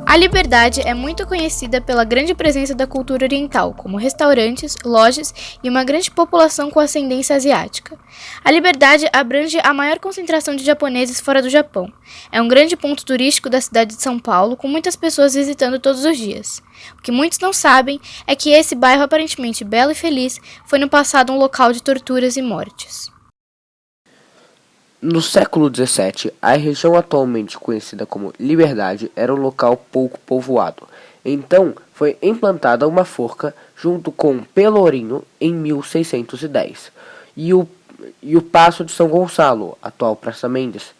A Liberdade é muito conhecida pela grande presença da cultura oriental, como restaurantes, lojas e uma grande população com ascendência asiática. A Liberdade abrange a maior concentração de japoneses fora do Japão. É um grande ponto turístico da cidade de São Paulo, com muitas pessoas visitando todos os dias. O que muitos não sabem é que esse bairro aparentemente belo e feliz foi no passado um local de torturas e mortes. No século XVII, a região atualmente conhecida como Liberdade era um local pouco povoado. Então, foi implantada uma forca junto com Pelourinho em 1610 e o Paço de São Gonçalo, atual Praça Mendes.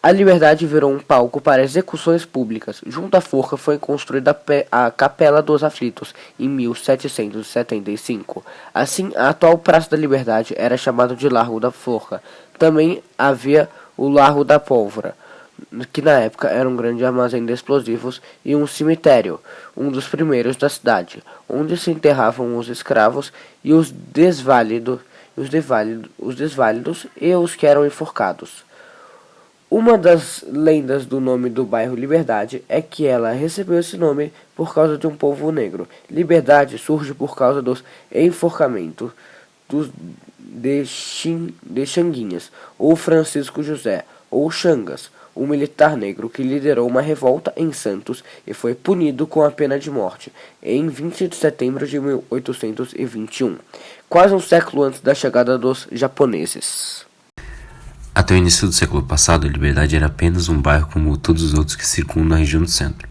A Liberdade virou um palco para execuções públicas. Junto à forca foi construída a Capela dos Aflitos em 1775. Assim, a atual Praça da Liberdade era chamada de Largo da Forca. Também havia o Largo da Pólvora, que na época era um grande armazém de explosivos, e um cemitério, um dos primeiros da cidade, onde se enterravam os escravos e os desválidos e os que eram enforcados. Uma das lendas do nome do bairro Liberdade é que ela recebeu esse nome por causa de um povo negro. Liberdade surge por causa dos enforcamentos de Xanguinhas, ou Francisco José, ou Xangas, um militar negro que liderou uma revolta em Santos e foi punido com a pena de morte em 20 de setembro de 1821, quase um século antes da chegada dos japoneses. Até o início do século passado, a Liberdade era apenas um bairro como todos os outros que circundam a região do centro,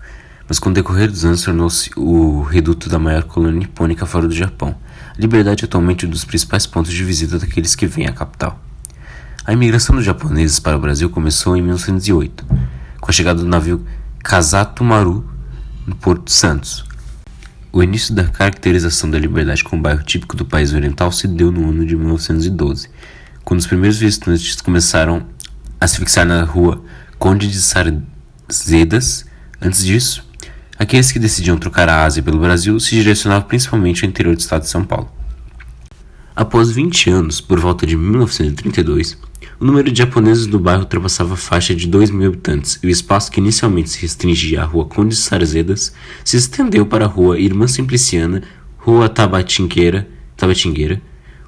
mas com o decorrer dos anos tornou-se o reduto da maior colônia nipônica fora do Japão. A Liberdade é atualmente um dos principais pontos de visita daqueles que vêm à capital. A imigração dos japoneses para o Brasil começou em 1908, com a chegada do navio Kazato Maru no Porto de Santos. O início da caracterização da Liberdade como bairro típico do país oriental se deu no ano de 1912, quando os primeiros visitantes começaram a se fixar na rua Conde de Sarzedas. Antes disso, aqueles que decidiam trocar a Ásia pelo Brasil se direcionavam principalmente ao interior do estado de São Paulo. Após 20 anos, por volta de 1932, o número de japoneses do bairro ultrapassava a faixa de 2.000 habitantes e o espaço que inicialmente se restringia à rua Conde de Sarzedas se estendeu para a rua Irmã Simpliciana, rua Tabatingueira,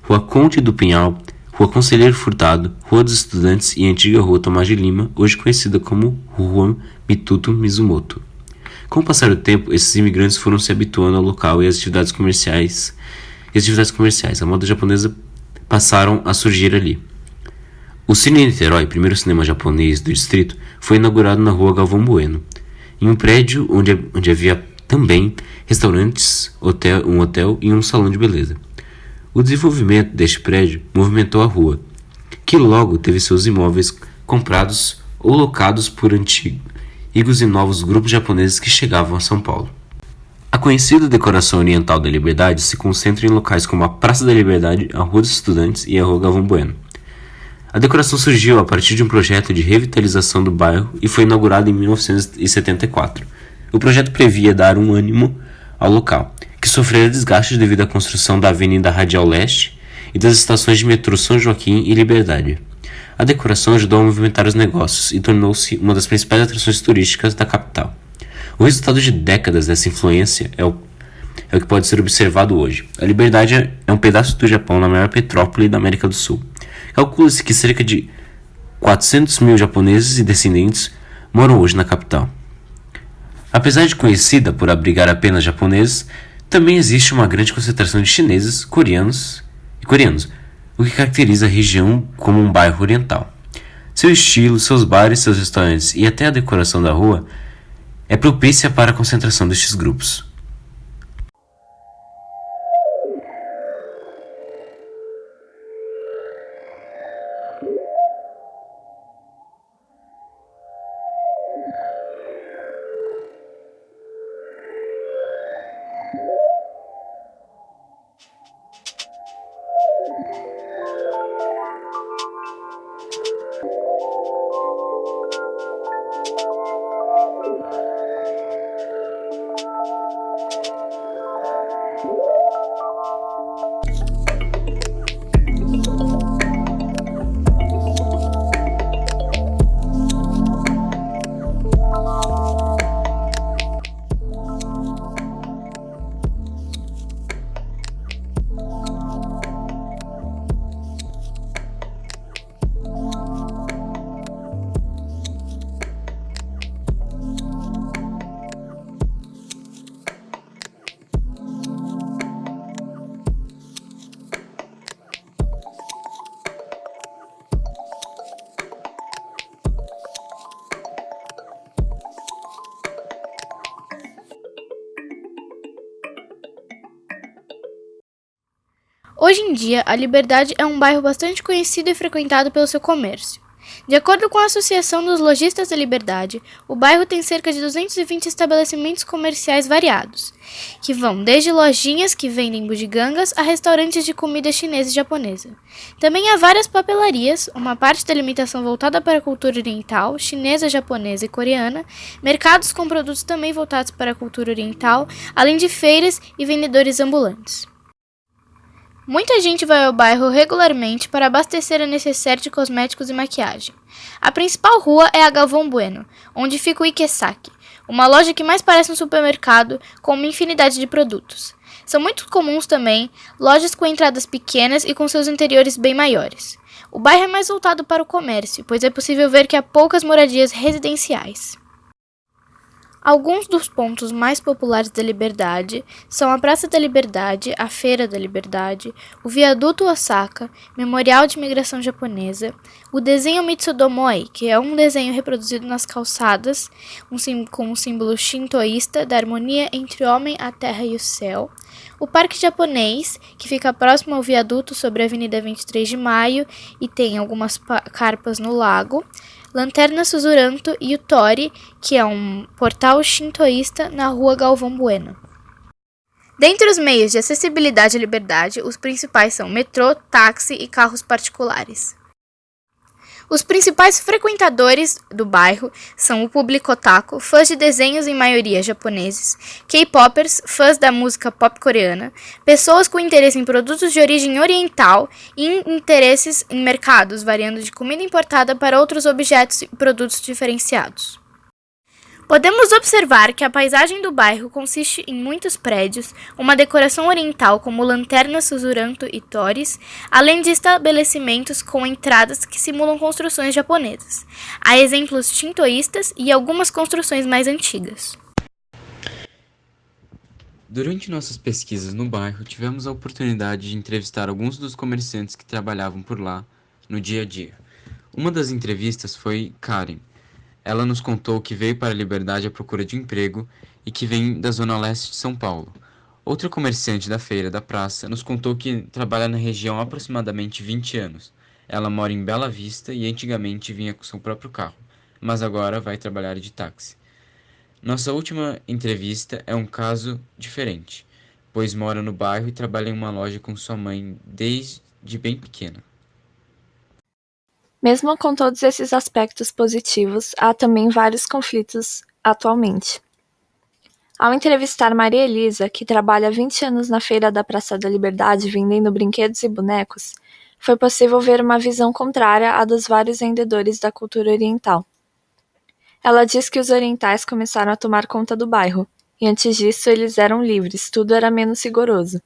rua Conde do Pinhal, Rua Conselheiro Furtado, Rua dos Estudantes e a antiga Rua Tomás de Lima, hoje conhecida como Rua Mituto Mizumoto. Com o passar do tempo, esses imigrantes foram se habituando ao local e às atividades comerciais. A moda japonesa passaram a surgir ali. O Cine Niterói, primeiro cinema japonês do distrito, foi inaugurado na Rua Galvão Bueno, em um prédio onde havia também restaurantes, um hotel e um salão de beleza. O desenvolvimento deste prédio movimentou a rua, que logo teve seus imóveis comprados ou locados por antigos e novos grupos japoneses que chegavam a São Paulo. A conhecida decoração oriental da Liberdade se concentra em locais como a Praça da Liberdade, a Rua dos Estudantes e a Rua Galvão Bueno. A decoração surgiu a partir de um projeto de revitalização do bairro e foi inaugurado em 1974. O projeto previa dar um ânimo ao local, que sofrera desgastes devido à construção da Avenida Radial Leste e das estações de metrô São Joaquim e Liberdade. A decoração ajudou a movimentar os negócios e tornou-se uma das principais atrações turísticas da capital. O resultado de décadas dessa influência é o que pode ser observado hoje. A Liberdade é um pedaço do Japão na maior metrópole da América do Sul. Calcula-se que cerca de 400 mil japoneses e descendentes moram hoje na capital. Apesar de conhecida por abrigar apenas japoneses, também existe uma grande concentração de chineses, coreanos, o que caracteriza a região como um bairro oriental. Seu estilo, seus bares, seus restaurantes e até a decoração da rua é propícia para a concentração destes grupos. Hoje em dia, a Liberdade é um bairro bastante conhecido e frequentado pelo seu comércio. De acordo com a Associação dos Lojistas da Liberdade, o bairro tem cerca de 220 estabelecimentos comerciais variados, que vão desde lojinhas que vendem bugigangas a restaurantes de comida chinesa e japonesa. Também há várias papelarias, uma parte da alimentação voltada para a cultura oriental, chinesa, japonesa e coreana, mercados com produtos também voltados para a cultura oriental, além de feiras e vendedores ambulantes. Muita gente vai ao bairro regularmente para abastecer a necessaire de cosméticos e maquiagem. A principal rua é a Galvão Bueno, onde fica o Ikesaki, uma loja que mais parece um supermercado com uma infinidade de produtos. São muito comuns também lojas com entradas pequenas e com seus interiores bem maiores. O bairro é mais voltado para o comércio, pois é possível ver que há poucas moradias residenciais. Alguns dos pontos mais populares da Liberdade são a Praça da Liberdade, a Feira da Liberdade, o Viaduto Osaka, Memorial de Imigração Japonesa, o desenho Mitsudomoi, que é um desenho reproduzido nas calçadas com um símbolo shintoísta da harmonia entre o homem, a terra e o céu, o Parque Japonês, que fica próximo ao viaduto sobre a Avenida 23 de Maio e tem algumas carpas no lago, Lanterna Suzuranto e o Tori, que é um portal shintoísta na rua Galvão Bueno. Dentre os meios de acessibilidade à Liberdade, os principais são metrô, táxi e carros particulares. Os principais frequentadores do bairro são o público otaku, fãs de desenhos em maioria japoneses, K-popers, fãs da música pop coreana, pessoas com interesse em produtos de origem oriental e interesses em mercados, variando de comida importada para outros objetos e produtos diferenciados. Podemos observar que a paisagem do bairro consiste em muitos prédios, uma decoração oriental como lanternas Suzuranto e toris, além de estabelecimentos com entradas que simulam construções japonesas. Há exemplos shintoístas e algumas construções mais antigas. Durante nossas pesquisas no bairro, tivemos a oportunidade de entrevistar alguns dos comerciantes que trabalhavam por lá no dia a dia. Uma das entrevistas foi Karen. Ela nos contou que veio para a Liberdade à procura de emprego e que vem da zona leste de São Paulo. Outra comerciante da feira da praça nos contou que trabalha na região há aproximadamente 20 anos. Ela mora em Bela Vista e antigamente vinha com seu próprio carro, mas agora vai trabalhar de táxi. Nossa última entrevista é um caso diferente, pois mora no bairro e trabalha em uma loja com sua mãe desde bem pequena. Mesmo com todos esses aspectos positivos, há também vários conflitos atualmente. Ao entrevistar Maria Elisa, que trabalha há 20 anos na Feira da Praça da Liberdade vendendo brinquedos e bonecos, foi possível ver uma visão contrária à dos vários vendedores da cultura oriental. Ela diz que os orientais começaram a tomar conta do bairro, e antes disso eles eram livres, tudo era menos rigoroso.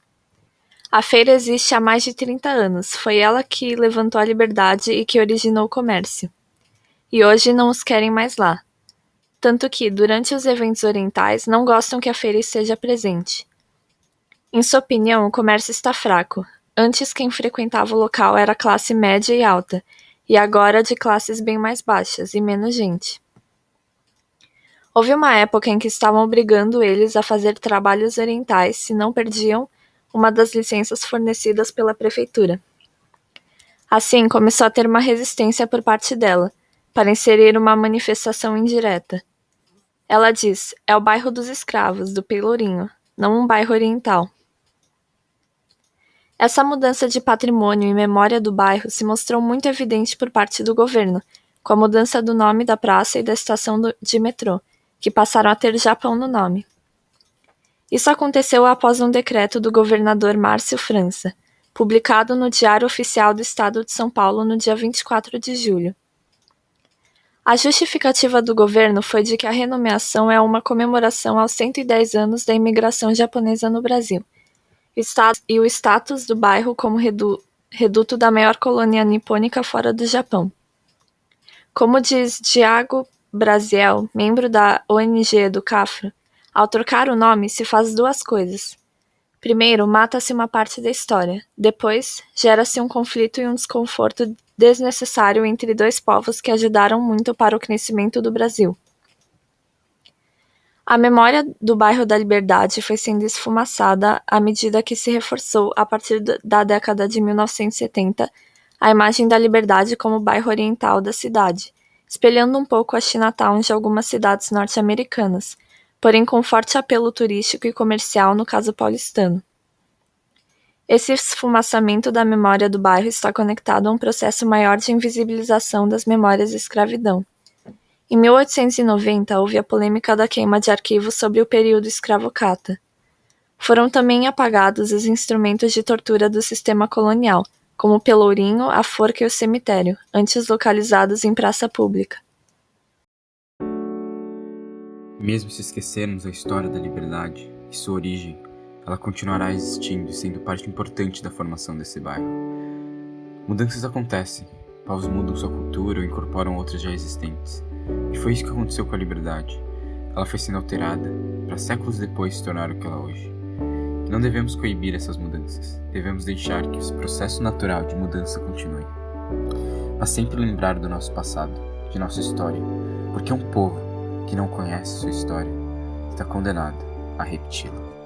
A feira existe há mais de 30 anos, foi ela que levantou a Liberdade e que originou o comércio. E hoje não os querem mais lá. Tanto que, durante os eventos orientais, não gostam que a feira esteja presente. Em sua opinião, o comércio está fraco. Antes quem frequentava o local era classe média e alta, e agora de classes bem mais baixas e menos gente. Houve uma época em que estavam obrigando eles a fazer trabalhos orientais se não perdiam uma das licenças fornecidas pela prefeitura. Assim, começou a ter uma resistência por parte dela, para inserir uma manifestação indireta. Ela diz, é o bairro dos escravos, do Pelourinho, não um bairro oriental. Essa mudança de patrimônio e memória do bairro se mostrou muito evidente por parte do governo, com a mudança do nome da praça e da estação de metrô, que passaram a ter Japão no nome. Isso aconteceu após um decreto do governador Márcio França, publicado no Diário Oficial do Estado de São Paulo no dia 24 de julho. A justificativa do governo foi de que a renomeação é uma comemoração aos 110 anos da imigração japonesa no Brasil, e o status do bairro como reduto da maior colônia nipônica fora do Japão. Como diz Diago Brasiel, membro da ONG Educafro, ao trocar o nome se faz duas coisas. Primeiro, mata-se uma parte da história. Depois, gera-se um conflito e um desconforto desnecessário entre dois povos que ajudaram muito para o crescimento do Brasil. A memória do bairro da Liberdade foi sendo esfumaçada à medida que se reforçou, a partir da década de 1970, a imagem da Liberdade como bairro oriental da cidade, espelhando um pouco a Chinatown de algumas cidades norte-americanas, porém com forte apelo turístico e comercial no caso paulistano. Esse esfumaçamento da memória do bairro está conectado a um processo maior de invisibilização das memórias da escravidão. Em 1890, houve a polêmica da queima de arquivos sobre o período escravocrata. Foram também apagados os instrumentos de tortura do sistema colonial, como o pelourinho, a forca e o cemitério, antes localizados em praça pública. Mesmo se esquecermos a história da liberdade e sua origem, ela continuará existindo e sendo parte importante da formação desse bairro. Mudanças acontecem, povos mudam sua cultura ou incorporam outras já existentes. E foi isso que aconteceu com a liberdade. Ela foi sendo alterada, para séculos depois se tornar o que ela é hoje. E não devemos coibir essas mudanças, devemos deixar que esse processo natural de mudança continue. Mas sempre lembrar do nosso passado, de nossa história, porque um povo que não conhece sua história está condenado a repeti-la.